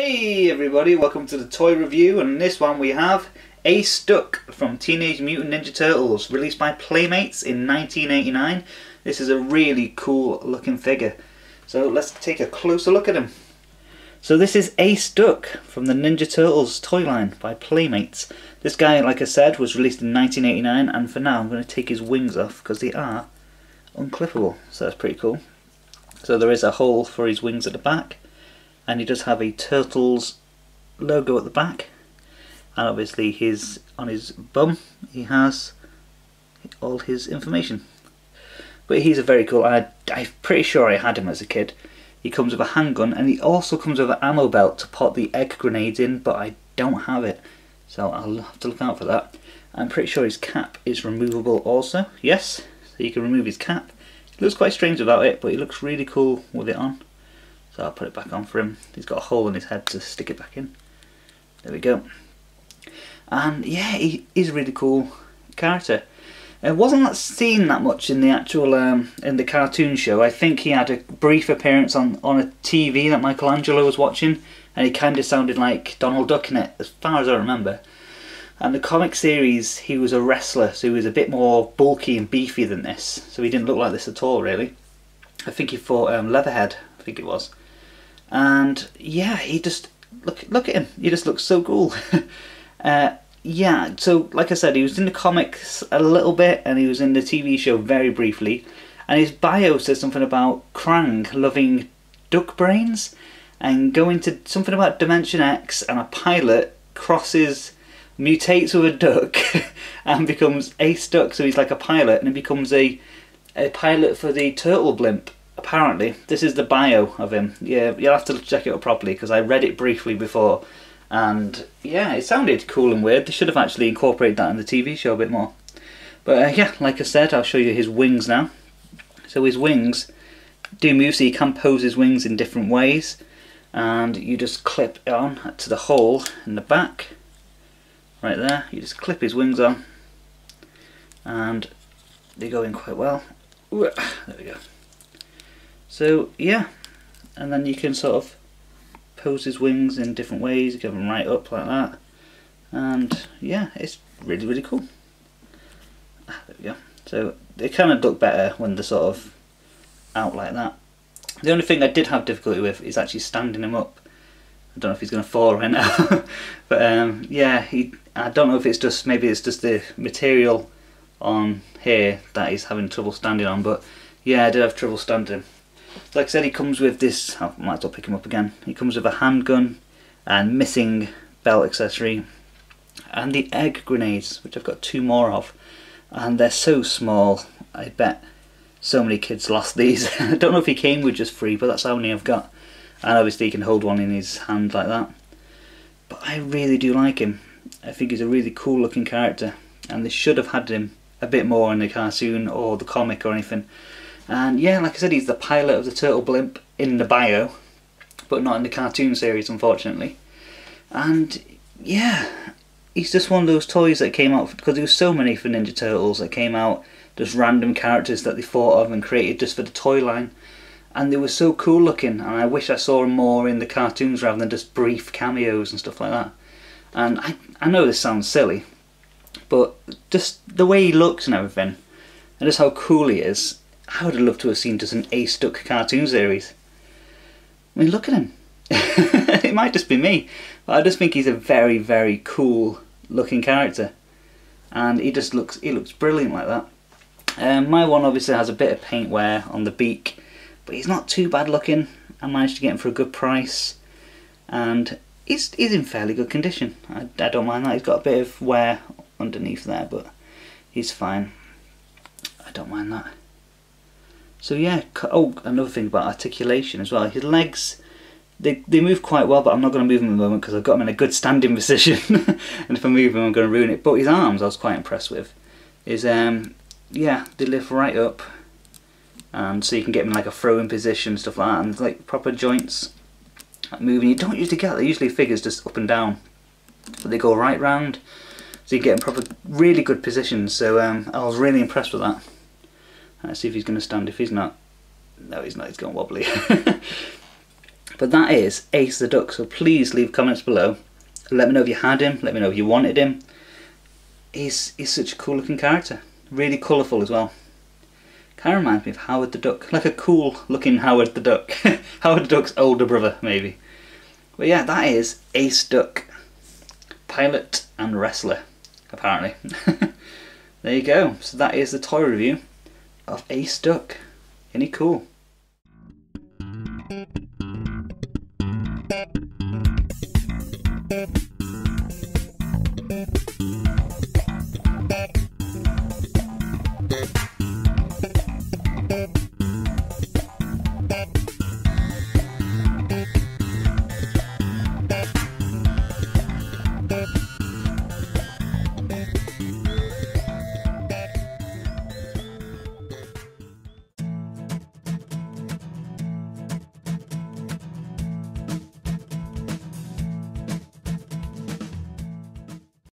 Hey everybody, welcome to the toy review, and in this one we have Ace Duck from Teenage Mutant Ninja Turtles, released by Playmates in 1989. This is a really cool looking figure, so let's take a closer look at him. So this is Ace Duck from the Ninja Turtles toy line by Playmates. This guy, like I said, was released in 1989, and for now I'm going to take his wings off because they are unclippable, so that's pretty cool. So there is a hole for his wings at the back, and he does have a Turtles logo at the back, and obviously on his bum he has all his information. But he's a very cool, I'm pretty sure I had him as a kid. He comes with a handgun, and he also comes with an ammo belt to put the egg grenades in, but I don't have it, so I'll have to look out for that. I'm pretty sure his cap is removable also, yes, so you can remove his cap. He looks quite strange without it, but he looks really cool with it on. So I'll put it back on for him. He's got a hole in his head to stick it back in. There we go. And yeah, he's a really cool character. It wasn't seen that much in the actual in the cartoon show. I think he had a brief appearance on a TV that Michelangelo was watching, and he kind of sounded like Donald Duck in it, as far as I remember. And the comic series, he was a wrestler, so he was a bit more bulky and beefy than this. So he didn't look like this at all, really. I think he fought Leatherhead, I think it was. And yeah, he just look at him. He just looks so cool. Yeah, so like I said, he was in the comics a little bit, and he was in the TV show very briefly. And his bio says something about Krang loving duck brains, and going to something about Dimension X, and a pilot mutates with a duck and becomes Ace Duck. So he's like a pilot, and he becomes a pilot for the turtle blimp. Apparently, this is the bio of him. Yeah, you'll have to check it out properly because I read it briefly before, and yeah, it sounded cool and weird. They should have actually incorporated that in the TV show a bit more. But yeah, like I said, I'll show you his wings now. So his wings do move, so you can pose his wings in different ways, and you just clip it on to the hole in the back, right there. You just clip his wings on, and they go in quite well. There we go. So yeah, and then you can sort of pose his wings in different ways. You can have them right up like that, and yeah, it's really cool. There we go. So they kind of look better when they're sort of out like that. The only thing I did have difficulty with is actually standing him up. I don't know if he's going to fall right now, but yeah, I don't know if it's just, maybe it's just the material on here that he's having trouble standing on, but yeah, I did have trouble standing. Like I said, he comes with this, I might as well pick him up again. He comes with a handgun and missing belt accessory, and the egg grenades, which I've got 2 more of, and they're so small. I bet so many kids lost these. I don't know if he came with just 3, but that's how many I've got. And obviously he can hold one in his hand like that. But I really do like him. I think he's a really cool looking character, and they should have had him a bit more in the cartoon or the comic or anything. And yeah, like I said, he's the pilot of the turtle blimp in the bio, but not in the cartoon series, unfortunately. And yeah, he's just one of those toys that came out, because there was so many for Ninja Turtles that came out, just random characters that they thought of and created just for the toy line. And they were so cool looking, and I wish I saw them more in the cartoons rather than just brief cameos and stuff like that. And I know this sounds silly, but just the way he looks and everything, and just how cool he is, I would have loved to have seen just an Ace Duck cartoon series. I mean, look at him. It might just be me, but I just think he's a very cool looking character, and he looks brilliant like that. My one obviously has a bit of paint wear on the beak, but he's not too bad looking. I managed to get him for a good price, and he's in fairly good condition. I don't mind that. He's got a bit of wear underneath there, but he's fine. I don't mind that. So yeah, oh, another thing about articulation as well. His legs, they move quite well, but I'm not going to move them at the moment because I've got him in a good standing position. And if I move them, I'm going to ruin it. But his arms, I was quite impressed with. Yeah, they lift right up, and so you can get him in like a throwing position, stuff like that, and like proper joints moving. You don't usually get that. Usually figures just up and down, but they go right round, so you get in proper, really good positions. So I was really impressed with that. Let's see if he's going to stand. If he's not, no, he's not. He's going wobbly. But that is Ace the Duck, so please leave comments below. Let me know if you had him, let me know if you wanted him. He's such a cool looking character, really colourful as well. Kind of reminds me of Howard the Duck, like a cool looking Howard the Duck. Howard the Duck's older brother maybe. But yeah, that is Ace Duck, pilot and wrestler apparently. There you go, so that is the toy review of Ace Duck. Isn't he cool?